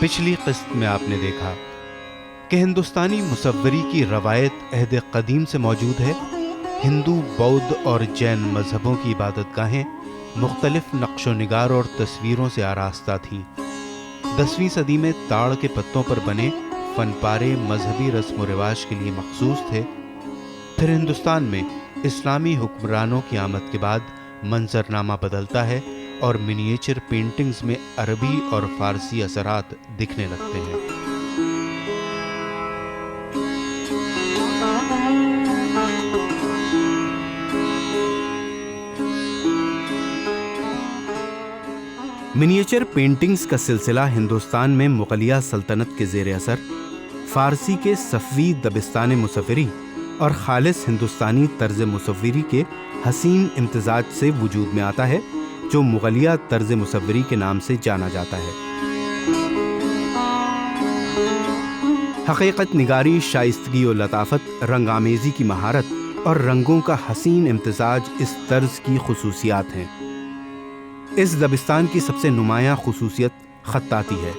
پچھلی قسط میں آپ نے دیکھا کہ ہندوستانی مصوری کی روایت عہد قدیم سے موجود ہے. ہندو، بودھ اور جین مذہبوں کی عبادت گاہیں مختلف نقش و نگار اور تصویروں سے آراستہ تھیں. 10ویں صدی میں تاڑ کے پتوں پر بنے فن پارے مذہبی رسم و رواج کے لیے مخصوص تھے. پھر ہندوستان میں اسلامی حکمرانوں کی آمد کے بعد منظرنامہ بدلتا ہے اور منییچر پینٹنگز میں عربی اور فارسی اثرات دکھنے لگتے ہیں. منییچر پینٹنگز کا سلسلہ ہندوستان میں مغلیہ سلطنت کے زیر اثر فارسی کے صفوی دبستان مصوری اور خالص ہندوستانی طرز مصوری کے حسین امتزاج سے وجود میں آتا ہے، جو مغلیہ طرز مصوری کے نام سے جانا جاتا ہے. حقیقت نگاری، شائستگی و لطافت، رنگ آمیزی کی مہارت اور رنگوں کا حسین امتزاج اس طرز کی خصوصیات ہیں. اس دبستان کی سب سے نمایاں خصوصیت خطاطی ہے.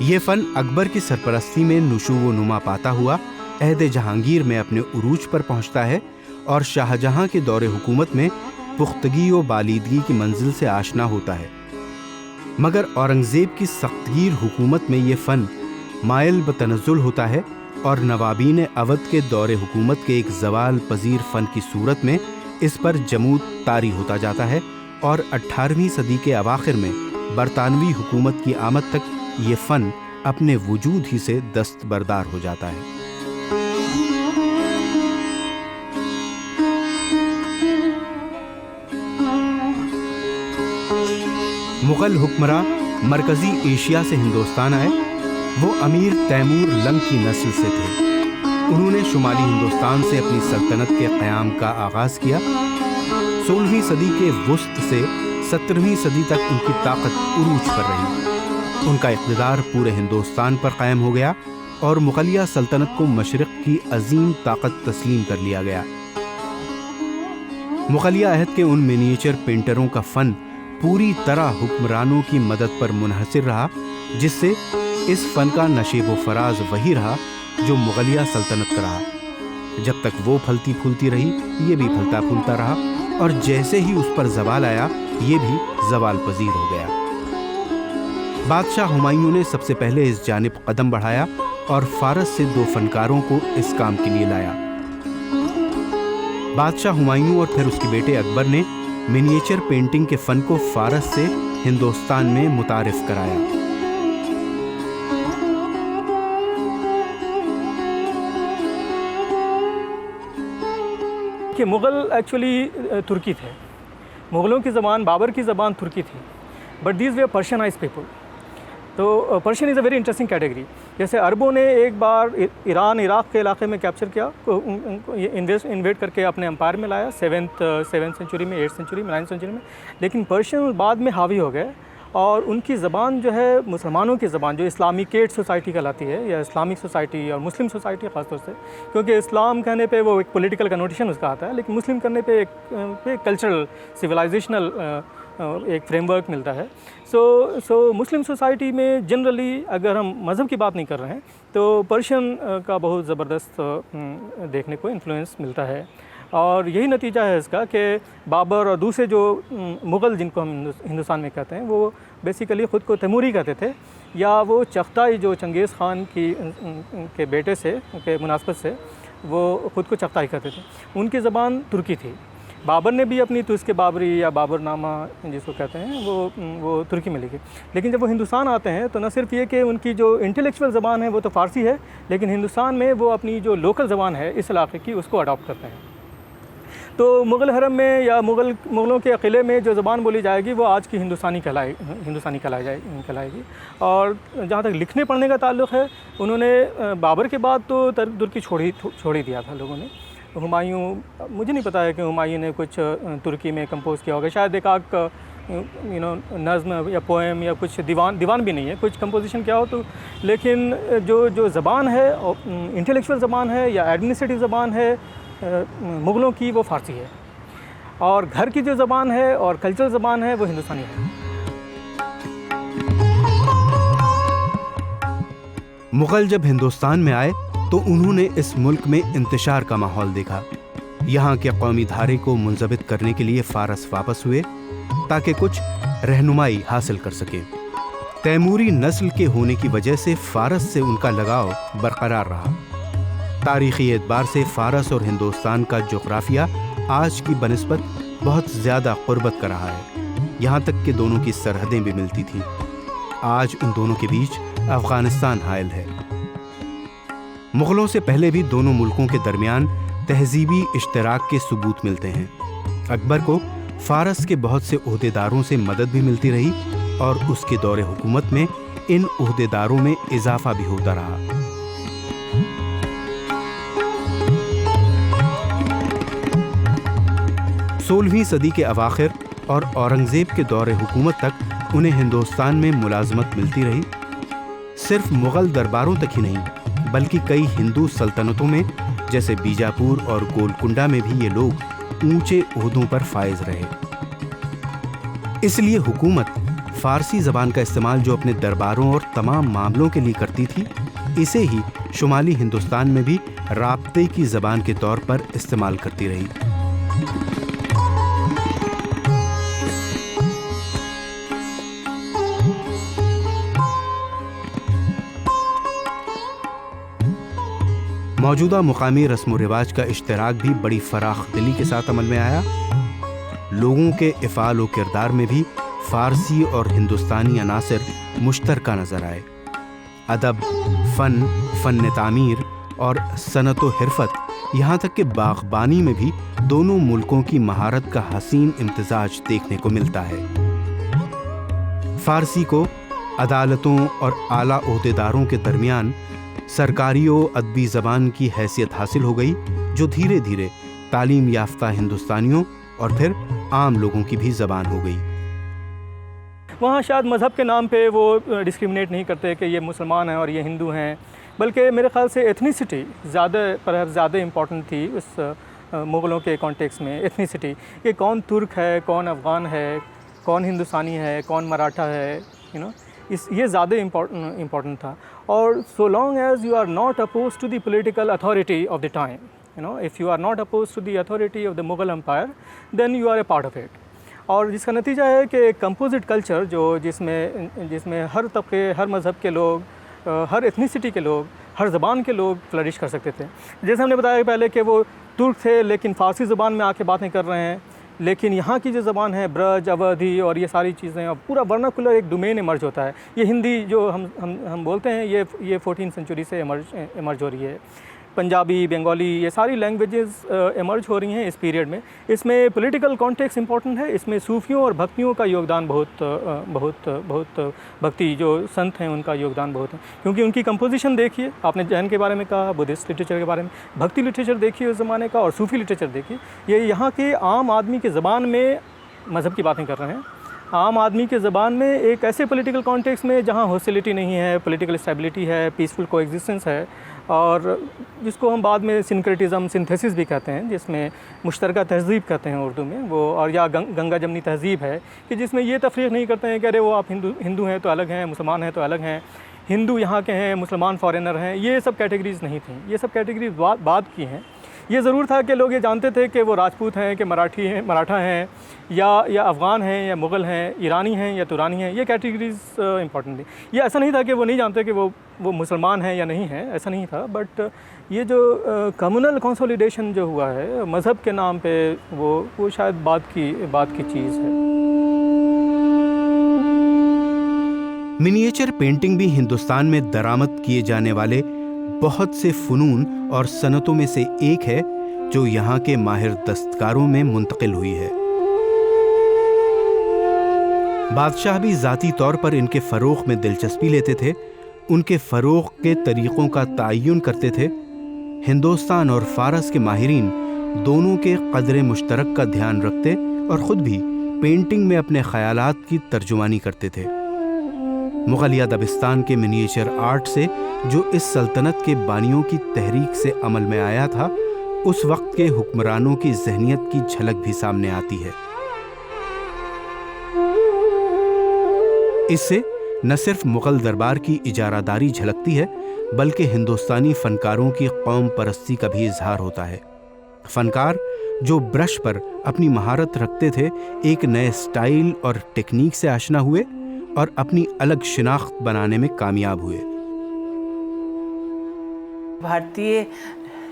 یہ فن اکبر کی سرپرستی میں نشو و نما پاتا ہوا عہد جہانگیر میں اپنے عروج پر پہنچتا ہے اور شاہ جہاں کے دور حکومت میں پختگی و بالیدگی کی منزل سے آشنا ہوتا ہے. مگر اورنگزیب کی سختگیر حکومت میں یہ فن مائل بتنزل ہوتا ہے اور نوابین اودھ کے دور حکومت کے ایک زوال پذیر فن کی صورت میں اس پر جمود طاری ہوتا جاتا ہے اور 18ویں صدی کے اواخر میں برطانوی حکومت کی آمد تک یہ فن اپنے وجود ہی سے دستبردار ہو جاتا ہے. مغل حکمراں مرکزی ایشیا سے ہندوستان آئے. وہ امیر تیمور لنگ کی نسل سے تھے. انہوں نے شمالی ہندوستان سے اپنی سلطنت کے قیام کا آغاز کیا. 16ویں صدی کے وسط سے 17ویں صدی تک ان کی طاقت عروج پر رہی. ان کا اقتدار پورے ہندوستان پر قائم ہو گیا اور مغلیہ سلطنت کو مشرق کی عظیم طاقت تسلیم کر لیا گیا. مغلیہ عہد کے ان منییچر پینٹروں کا فن پوری طرح حکمرانوں کی مدد پر منحصر رہا، جس سے اس فن کا نشیب و فراز وہی رہا جو مغلیہ سلطنت کا رہا. جب تک وہ پھلتی پھولتی رہی، یہ بھی پھلتا پھولتا رہا، اور جیسے ہی اس پر زوال آیا، یہ بھی زوال پذیر ہو گیا. بادشاہ ہمایوں نے سب سے پہلے اس جانب قدم بڑھایا اور فارس سے 2 فنکاروں کو اس کام کے لیے لایا. بادشاہ ہمایوں اور پھر اس کے بیٹے اکبر نے منییچر پینٹنگ کے فن کو فارس سے ہندوستان میں متعارف کرایا. کہ مغل ایکچولی ترکی تھے. مغلوں کی زبان، بابر کی زبان ترکی تھی، بٹ دیز وے پرشینائز پیپل. تو Persian is a very interesting category. جیسے عربوں نے ایک بار ایران عراق کے علاقے میں کیپچر کیا، انویٹ کر کے اپنے امپائر میں لایا 7ویں سینچری میں، 8ویں سینچری میں، 9ویں سینچری میں. لیکن پرشین بعد میں حاوی ہو گئے اور ان کی زبان جو ہے مسلمانوں کی زبان، جو اسلامکیٹ سوسائٹی کہلاتی ہے، یا اسلامک سوسائٹی اور مسلم سوسائٹی خاص طور سے، کیونکہ اسلام کہنے پہ وہ ایک پولیٹیکل کنوٹیشن اس کا آتا ہے، لیکن مسلم کرنے پہ ایک کلچرل سویلائزیشنل ایک فریم ورک ملتا ہے. سو مسلم سوسائٹی میں جنرلی اگر ہم مذہب کی بات نہیں کر رہے ہیں تو پرشین کا بہت زبردست دیکھنے کو انفلوئنس ملتا ہے. اور یہی نتیجہ ہے اس کا کہ بابر اور دوسرے جو مغل جن کو ہم ہندوستان میں کہتے ہیں، وہ بیسیکلی خود کو تیموری کہتے تھے، یا وہ چغتائی جو چنگیز خان کے بیٹے سے کے مناسبت سے وہ خود کو چغتائی کہتے تھے. ان کی زبان ترکی تھی. بابر نے بھی اپنی تو اس کے بابری یا بابر نامہ جس کو کہتے ہیں وہ ترکی میں لکھی. لیکن جب وہ ہندوستان آتے ہیں تو نہ صرف یہ کہ ان کی جو انٹلیکچوئل زبان ہے وہ تو فارسی ہے، لیکن ہندوستان میں وہ اپنی جو لوکل زبان ہے اس علاقے کی، اس کو اڈاپٹ کرتے ہیں. تو مغل حرم میں یا مغلوں کے قلعے میں جو زبان بولی جائے گی وہ آج کی ہندوستانی کہلائے گی. اور جہاں تک لکھنے پڑھنے کا تعلق ہے انہوں نے بابر کے بعد تو ترکی چھوڑ ہی دیا تھا لوگوں نے. ہمایوں مجھے نہیں پتا ہے کہ ہمایوں نے کچھ ترکی میں کمپوز کیا ہوگا, شاید ایک آدھ نظم یا پوئم یا کچھ دیوان بھی نہیں ہے, کچھ کمپوزیشن کیا ہو تو. لیکن جو زبان ہے انٹلیکچوئل زبان ہے یا ایڈمنسٹریٹو زبان ہے مغلوں کی, وہ فارسی ہے, اور گھر کی جو زبان ہے اور کلچرل زبان ہے وہ ہندوستانی ہے. مغل جب ہندوستان میں آئے تو انہوں نے اس ملک میں انتشار کا ماحول دیکھا. یہاں کے قومی دھارے کو منضبط کرنے کے لیے فارس واپس ہوئے تاکہ کچھ رہنمائی حاصل کر سکیں. تیموری نسل کے ہونے کی وجہ سے فارس سے ان کا لگاؤ برقرار رہا. تاریخی اعتبار سے فارس اور ہندوستان کا جغرافیہ آج کی بنسبت بہت زیادہ قربت کا رہا ہے, یہاں تک کہ دونوں کی سرحدیں بھی ملتی تھیں. آج ان دونوں کے بیچ افغانستان حائل ہے. مغلوں سے پہلے بھی دونوں ملکوں کے درمیان تہذیبی اشتراک کے ثبوت ملتے ہیں. اکبر کو فارس کے بہت سے عہدیداروں سے مدد بھی ملتی رہی اور اس کے دور حکومت میں ان عہدیداروں میں اضافہ بھی ہوتا رہا. 16ویں صدی کے اواخر اور اورنگزیب کے دور حکومت تک انہیں ہندوستان میں ملازمت ملتی رہی. صرف مغل درباروں تک ہی نہیں بلکہ کئی ہندو سلطنتوں میں جیسے بیجاپور اور گولکنڈا میں بھی یہ لوگ اونچے عہدوں پر فائز رہے. اس لیے حکومت فارسی زبان کا استعمال جو اپنے درباروں اور تمام معاملوں کے لیے کرتی تھی, اسے ہی شمالی ہندوستان میں بھی رابطے کی زبان کے طور پر استعمال کرتی رہی. موجودہ مقامی رسم و رواج کا اشتراک بھی بڑی فراخ دلی کے ساتھ عمل میں آیا. لوگوں کے افعال و کردار میں بھی فارسی اور ہندوستانی عناصر مشترکہ نظر آئے. ادب, فن تعمیر اور صنعت و حرفت, یہاں تک کہ باغبانی میں بھی دونوں ملکوں کی مہارت کا حسین امتزاج دیکھنے کو ملتا ہے. فارسی کو عدالتوں اور اعلیٰ عہدیداروں کے درمیان سرکاری و ادبی زبان کی حیثیت حاصل ہو گئی, جو دھیرے دھیرے تعلیم یافتہ ہندوستانیوں اور پھر عام لوگوں کی بھی زبان ہو گئی. وہاں شاید مذہب کے نام پہ وہ ڈسکریمنیٹ نہیں کرتے کہ یہ مسلمان ہیں اور یہ ہندو ہیں, بلکہ میرے خیال سے ایتھنیسٹی زیادہ امپورٹنٹ تھی اس مغلوں کے کانٹیکس میں. ایتھنیسٹی کہ کون ترک ہے, کون افغان ہے, کون ہندوستانی ہے, کون مراٹھا ہے, یہ زیادہ امپورٹنٹ تھا. اور so long as you are not opposed to the political authority of the time, if you are not opposed to the authority of the Mughal Empire, then you are a part of it. اور جس کا نتیجہ ہے کہ ایک composite culture جس میں ہر طبقے, ہر مذہب کے لوگ, ہر ایتھنیسٹی کے لوگ, ہر زبان کے لوگ فلرش کر سکتے تھے. جیسے ہم نے بتایا پہلے کہ وہ ترک تھے لیکن فارسی زبان میں آ کے باتیں کر رہے ہیں, لیکن یہاں کی جو زبان ہے برج, اودھی اور یہ ساری چیزیں, اور پورا ورناکولر ایک ڈومین ایمرج ہوتا ہے. یہ ہندی جو ہم بولتے ہیں یہ 14th سینچری سے ایمرج ہو رہی ہے. پنجابی, بنگالی, یہ ساری لینگویجز ایمرج ہو رہی ہیں اس پیریڈ میں. اس میں پولیٹیکل کانٹیکس امپورٹنٹ ہے. اس میں صوفیوں اور بھکتیوں کا یوگدان بہت بھکتی جو سنت ہیں ان کا یوگدان بہت ہے, کیونکہ ان کی کمپوزیشن دیکھیے. آپ نے جین کے بارے میں کہا, بدھسٹ لٹریچر کے بارے میں, بھکتی لٹریچر دیکھیے اس زمانے کا, اور صوفی لٹریچر دیکھیے. یہ یہاں کے عام آدمی کی زبان میں مذہب کی باتیں کر رہے ہیں. عام آدمی کے زبان میں ایک ایسے پولیٹیکل کانٹیکس میں جہاں ہاسٹیلٹی نہیں ہے, پولیٹیکل اسٹیبلٹی ہے, پیسفل کو ایگزسٹنس ہے, اور جس کو ہم بعد میں سنکریٹزم, سنتھیسس بھی کہتے ہیں, جس میں مشترکہ تہذیب کہتے ہیں اردو میں وہ, اور یا گنگا جمنی تہذیب ہے کہ جس میں یہ تفریق نہیں کرتے ہیں کہ ارے وہ آپ ہندو ہیں تو الگ ہیں, مسلمان ہیں تو الگ ہیں, ہندو یہاں کے ہیں, مسلمان فارینر ہیں. یہ سب کیٹیگریز نہیں تھیں, یہ سب کیٹیگریز بعد کی ہیں. یہ ضرور تھا کہ لوگ یہ جانتے تھے کہ وہ راجپوت ہیں, کہ مراٹھا ہیں, یا افغان ہیں, یا مغل ہیں, ایرانی ہیں یا تورانی ہیں. یہ کیٹیگریز امپورٹنٹ تھی. یہ ایسا نہیں تھا کہ وہ نہیں جانتے کہ وہ مسلمان ہیں یا نہیں ہیں, ایسا نہیں تھا. بٹ یہ جو کمیونل کنسولیڈیشن جو ہوا ہے مذہب کے نام پہ, وہ شاید بعد کی چیز ہے. منیچر پینٹنگ بھی ہندوستان میں درآمد کیے جانے والے بہت سے فنون اور صنعتوں میں سے ایک ہے, جو یہاں کے ماہر دستکاروں میں منتقل ہوئی ہے۔ بادشاہ بھی ذاتی طور پر ان کے فروغ میں دلچسپی لیتے تھے، ان کے فروغ کے طریقوں کا تعین کرتے تھے۔ ہندوستان اور فارس کے ماہرین دونوں کے قدر مشترک کا دھیان رکھتے اور خود بھی پینٹنگ میں اپنے خیالات کی ترجمانی کرتے تھے۔ مغلیہ دبستان کے منیچر آرٹ سے جو اس سلطنت کے بانیوں کی تحریک سے عمل میں آیا تھا، اس وقت کے حکمرانوں کی ذہنیت کی جھلک بھی سامنے آتی ہے۔ اس سے نہ صرف مغل دربار کی اجارہ داری جھلکتی ہے، بلکہ ہندوستانی فنکاروں کی قوم پرستی کا بھی اظہار ہوتا ہے۔ فنکار جو برش پر اپنی مہارت رکھتے تھے، ایک نئے سٹائل اور ٹیکنیک سے آشنا ہوئے اور اپنی الگ شناخت بنانے میں کامیاب ہوئے۔ بھارتیہ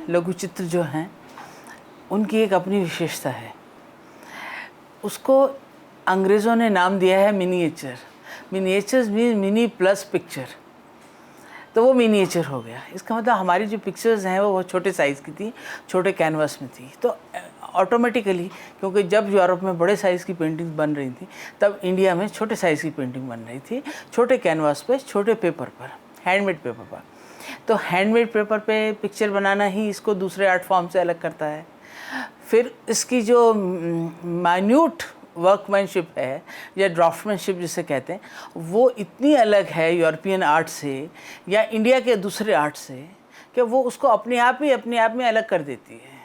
لگو چتر جو ہیں ان کی ایک اپنی وشیشتا ہے، اس کو انگریزوں نے نام دیا ہے منیچر۔ منیچرز مین منی پلس پکچر، تو وہ منیچر ہو گیا۔ اس کا مطلب ہماری جو پکچرز ہیں وہ چھوٹے سائز کی تھی، چھوٹے کینوس میں تھی، تو آٹومیٹیکلی کیونکہ جب یورپ میں بڑے سائز کی پینٹنگ بن رہی تھیں، تب انڈیا میں چھوٹے سائز کی پینٹنگ بن رہی تھی، چھوٹے کینوس پہ، چھوٹے پیپر پر، ہینڈ میڈ پیپر پر۔ تو ہینڈ میڈ پیپر پہ پکچر بنانا ہی اس کو دوسرے آرٹ فارم سے الگ کرتا ہے۔ پھر اس کی جو مائنیوٹ ورک مین شپ ہے یا ڈرافٹ مین شپ جسے کہتے ہیں، وہ اتنی الگ ہے یورپین آرٹ سے یا انڈیا کے دوسرے آرٹ سے کہ وہ اس کو اپنے آپ میں الگ کر دیتی ہے۔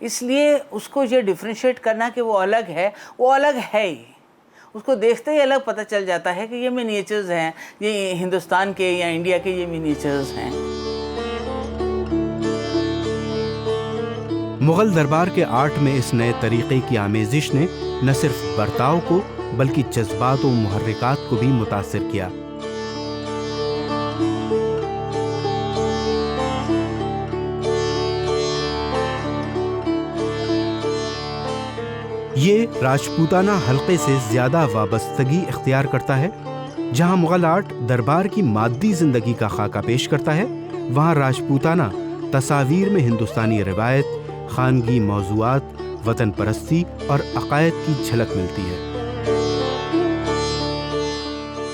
اس لیے اس کو یہ ڈفرینشیٹ کرنا کہ وہ الگ ہے، وہ الگ ہے ہی، اس کو دیکھتے ہی الگ پتہ چل جاتا ہے کہ یہ منیچرز ہیں، یہ ہندوستان کے یا انڈیا کے یہ منیچرز ہیں۔ مغل دربار کے آرٹ میں اس نئے طریقے کی آمیزش نے نہ صرف برتاؤ کو بلکہ جذبات و محرکات کو بھی متاثر کیا۔ یہ راجپوتانہ حلقے سے زیادہ وابستگی اختیار کرتا ہے۔ جہاں مغل آرٹ دربار کی مادی زندگی کا خاکہ پیش کرتا ہے، وہاں راجپوتانہ تصاویر میں ہندوستانی روایت، خانگی موضوعات، وطن پرستی اور عقائد کی جھلک ملتی ہے۔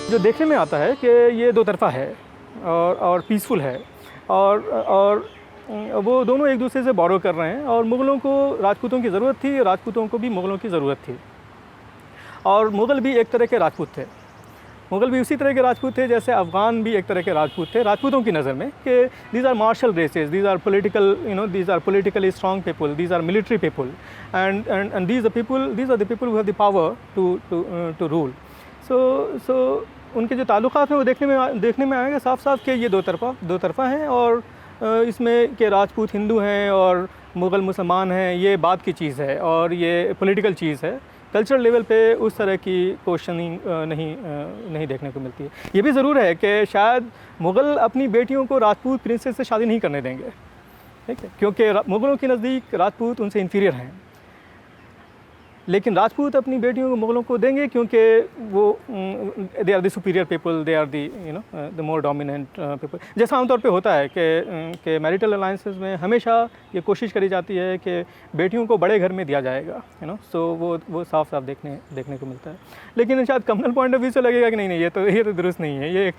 جو دیکھنے میں آتا ہے کہ یہ دو طرفہ ہے اور پیسفل ہے، اور وہ دونوں ایک دوسرے سے بورو کر رہے ہیں، اور مغلوں کو راجپوتوں کی ضرورت تھی، راجپوتوں کو بھی مغلوں کی ضرورت تھی، اور مغل بھی ایک طرح کے راجپوت تھے۔ مغل بھی اسی طرح کے راجپوت تھے جیسے افغان بھی ایک طرح کے راجپوت تھے راجپوتوں کی نظر میں، کہ these are martial races, these are political, these are politically strong people, these are military people, and these are the people who have the power to rule. So ان کے جو تعلقات ہیں وہ دیکھنے میں آئے گا صاف صاف کہ یہ دو طرفہ ہیں، اور اس میں کہ راجپوت ہندو ہیں اور مغل مسلمان ہیں، یہ بات کی چیز ہے اور یہ پولیٹیکل چیز ہے۔ کلچرل لیول پہ اس طرح کی کوشچننگ نہیں دیکھنے کو ملتی ہے۔ یہ بھی ضرور ہے کہ شاید مغل اپنی بیٹیوں کو راجپوت پرنسس سے شادی نہیں کرنے دیں گے، ٹھیک ہے، کیونکہ مغلوں کے نزدیک راجپوت ان سے انفیریئر ہیں، لیکن راجپوت اپنی بیٹیوں کو مغلوں کو دیں گے کیونکہ وہ they are the superior people, they are the the more dominant people. جیسا عام طور پہ ہوتا ہے کہ میریٹل الائنسز میں ہمیشہ یہ کوشش کری جاتی ہے کہ بیٹیوں کو بڑے گھر میں دیا جائے گا، سو وہ صاف صاف دیکھنے کو ملتا ہے۔ لیکن شاید کمنل پوائنٹ آف ویو سے لگے گا کہ نہیں یہ تو درست نہیں ہے، یہ ایک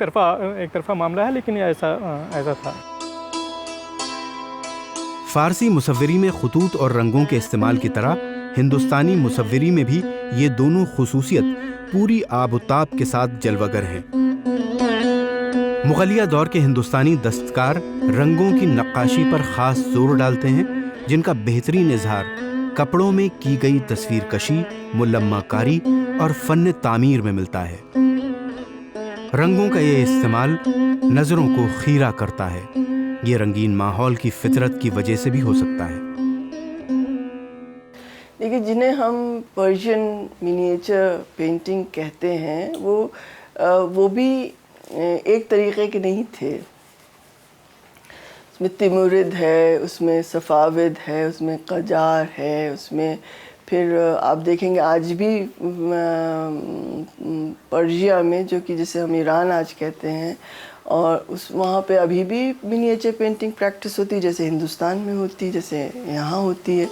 طرفہ معاملہ ہے، لیکن یہ ایسا تھا۔ فارسی مصوری میں خطوط اور رنگوں کے استعمال کی طرح ہندوستانی مصوری میں بھی یہ دونوں خصوصیت پوری آب و تاب کے ساتھ جلوہ گر ہیں۔ مغلیہ دور کے ہندوستانی دستکار رنگوں کی نقاشی پر خاص زور ڈالتے ہیں، جن کا بہترین اظہار کپڑوں میں کی گئی تصویر کشی، ملمہ کاری اور فن تعمیر میں ملتا ہے۔ رنگوں کا یہ استعمال نظروں کو خیرہ کرتا ہے۔ یہ رنگین ماحول کی فطرت کی وجہ سے بھی ہو سکتا ہے۔ لیکن جنہیں ہم پرشین منیچر پینٹنگ کہتے ہیں وہ بھی ایک طریقے کے نہیں تھے۔ اس میں تیمورد ہے، اس میں صفاوید ہے، اس میں قجار ہے، اس میں پھر آپ دیکھیں گے آج بھی پرشیا میں، جو کہ جسے ہم ایران آج کہتے ہیں، اور وہاں پہ ابھی بھی منیچر پینٹنگ پریکٹس ہوتی ہے، جیسے ہندوستان میں ہوتی ہے، جیسے یہاں ہوتی ہے۔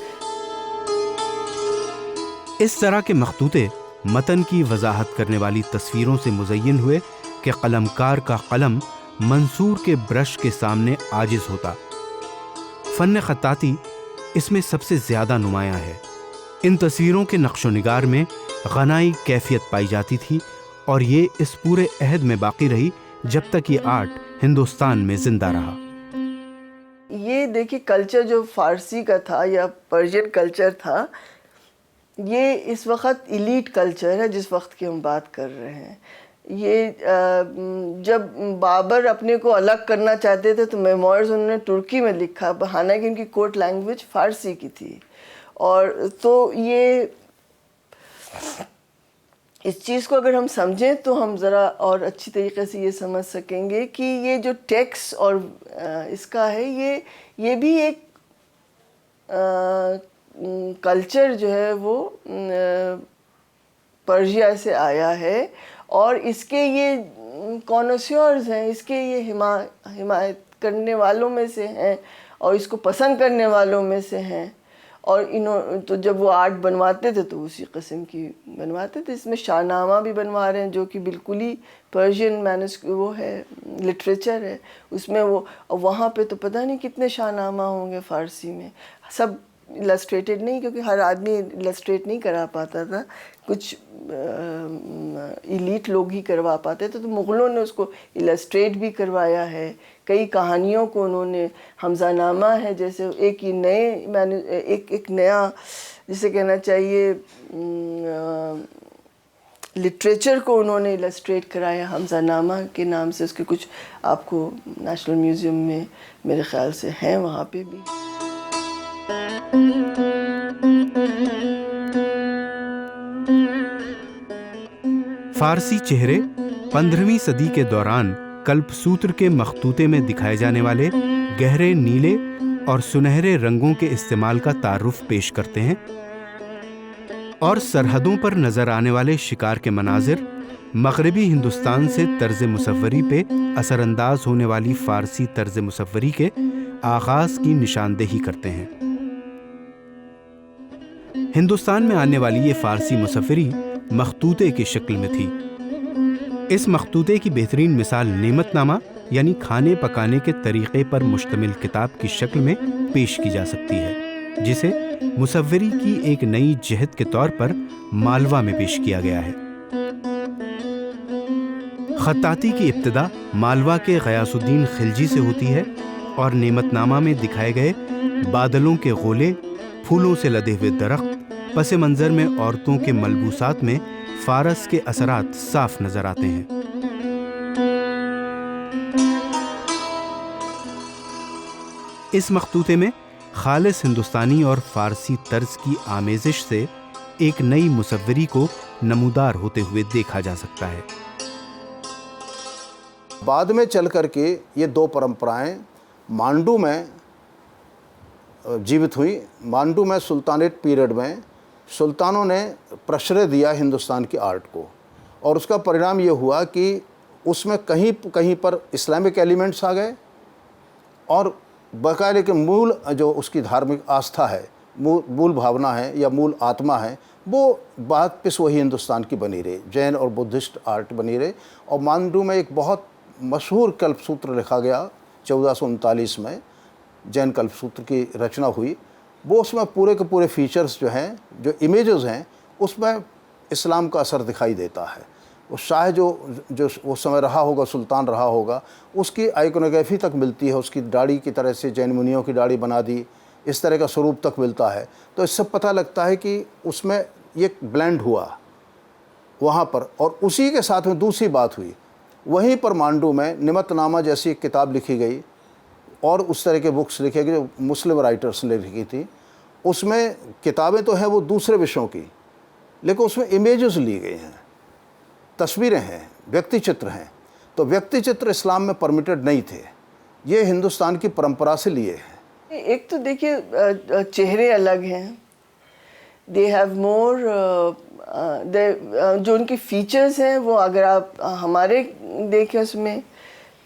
اس طرح کے مخطوطے متن کی وضاحت کرنے والی تصویروں سے مزین ہوئے کہ قلمکار کا قلم منصور کے برش کے سامنے عاجز ہوتا۔ فن خطاطی اس میں سب سے زیادہ نمایاں ہے۔ ان تصویروں کے نقش و نگار میں غنائی کیفیت پائی جاتی تھی، اور یہ اس پورے عہد میں باقی رہی جب تک یہ آرٹ ہندوستان میں زندہ رہا۔ یہ دیکھیے کلچر جو فارسی کا تھا یا پرشین کلچر تھا، یہ اس وقت ایلیٹ کلچر ہے جس وقت کی ہم بات کر رہے ہیں۔ یہ جب بابر اپنے کو الگ کرنا چاہتے تھے تو میموائرز انہوں نے ترکی میں لکھا، حالانکہ ان کی کورٹ لینگویج فارسی کی تھی۔ اور تو یہ اس چیز کو اگر ہم سمجھیں تو ہم ذرا اور اچھی طریقے سے یہ سمجھ سکیں گے کہ یہ جو ٹیکسٹ اور اس کا ہے، یہ بھی ایک کلچر جو ہے وہ پرشیا سے آیا ہے، اور اس کے یہ کونوسیورز ہیں، اس کے یہ حمایت کرنے والوں میں سے ہیں، اور اس کو پسند کرنے والوں میں سے ہیں۔ اور تو جب وہ آرٹ بنواتے تھے تو اسی قسم کی بنواتے تھے۔ اس میں شاہ نامہ بھی بنوا رہے ہیں جو کہ بالکل ہی پرشین وہ ہے، لٹریچر ہے۔ اس میں وہاں پہ تو پتہ نہیں کتنے شاہ نامہ ہوں گے فارسی میں، سب السٹریٹڈ نہیں، کیونکہ ہر آدمی السٹریٹ نہیں کرا پاتا تھا، کچھ ایلیٹ لوگ ہی کروا پاتے تھے۔ تو مغلوں نے اس کو السٹریٹ بھی کروایا ہے، کئی کہانیوں کو انہوں نے حمزہ نامہ ہے جیسے ایک نیا جسے کہنا چاہیے لٹریچر کو انہوں نے السٹریٹ کرایا حمزہ نامہ کے نام سے۔ اس کے کچھ آپ کو نیشنل میوزیم میں میرے خیال سے ہیں وہاں پہ بھی۔ فارسی چہرے 15ویں صدی کے دوران کلپ سوتر کے مخطوطے میں دکھائے جانے والے گہرے نیلے اور سنہرے رنگوں کے استعمال کا تعارف پیش کرتے ہیں، اور سرحدوں پر نظر آنے والے شکار کے مناظر مغربی ہندوستان سے طرز مصوری پہ اثر انداز ہونے والی فارسی طرز مصوری کے آغاز کی نشاندہی کرتے ہیں۔ ہندوستان میں آنے والی یہ فارسی مصوری مخطوطے کی شکل میں تھی۔ اس مخطوطے کی بہترین مثال نعمت نامہ یعنی کھانے پکانے کے طریقے پر مشتمل کتاب کی شکل میں پیش کی جا سکتی ہے، جسے مصوری کی ایک نئی جہت کے طور پر مالوا میں پیش کیا گیا ہے۔ خطاطی کی ابتدا مالوا کے غیاث الدین خلجی سے ہوتی ہے، اور نعمت نامہ میں دکھائے گئے بادلوں کے غولے، پھولوں سے لدے ہوئے درخت، پس منظر میں عورتوں کے ملبوسات میں فارس کے اثرات صاف نظر آتے ہیں۔ اس مخطوطے میں خالص ہندوستانی اور فارسی طرز کی آمیزش سے ایک نئی مصوری کو نمودار ہوتے ہوئے دیکھا جا سکتا ہے۔ بعد میں چل کر کے یہ دو پرمپرائیں مانڈو میں جیوت ہوئی۔ مانڈو میں سلطانیٹ پیریڈ میں سلطانوں نے پرشرے دیا ہندوستان کی آرٹ کو، اور اس کا پرینام یہ ہوا کہ اس میں کہیں پر اسلامک ایلیمنٹس آ گئے، اور باقاعدہ کے مول جو اس کی دھارمک آستھا ہے، مول بھاونا ہے یا مول آتما ہے، وہ بات پس وہی ہندوستان کی بنی رہی، جین اور بدھسٹ آرٹ بنی رہی۔ اور مانڈو میں ایک بہت مشہور کلپ سوتر لکھا گیا 1439 میں، جین کلپ سوتر کی رچنا ہوئی۔ وہ اس میں پورے کے پورے فیچرز جو ہیں، جو امیجز ہیں، اس میں اسلام کا اثر دکھائی دیتا ہے۔ اس شاہ جو اس سمے رہا ہوگا، سلطان رہا ہوگا، اس کی آئیکونوگرافی تک ملتی ہے، اس کی داڑھی کی طرح سے جین منیوں کی داڑھی بنا دی، اس طرح کا سوروپ تک ملتا ہے۔ تو اس سے پتہ لگتا ہے کہ اس میں یہ بلینڈ ہوا وہاں پر۔ اور اسی کے ساتھ میں دوسری بات ہوئی، وہیں پر مانڈو میں نعمت نامہ جیسی ایک کتاب لکھی گئی، اور اس طرح کے بکس لکھے گئے جو مسلم رائٹرس نے لکھی تھی۔ اس میں کتابیں تو ہیں وہ دوسرے وشوں کی، لیکن اس میں امیجز لی گئی ہیں، تصویریں ہیں، ویکتی چتر ہیں۔ تو ویکتی چتر اسلام میں پرمیٹڈ نہیں تھے، یہ ہندوستان کی پرمپرا سے لیے ہیں۔ ایک تو دیکھیے چہرے الگ ہیں، دے ہیو مور، جو ان کے فیچرز ہیں وہ اگر آپ ہمارے دیکھیں اس میں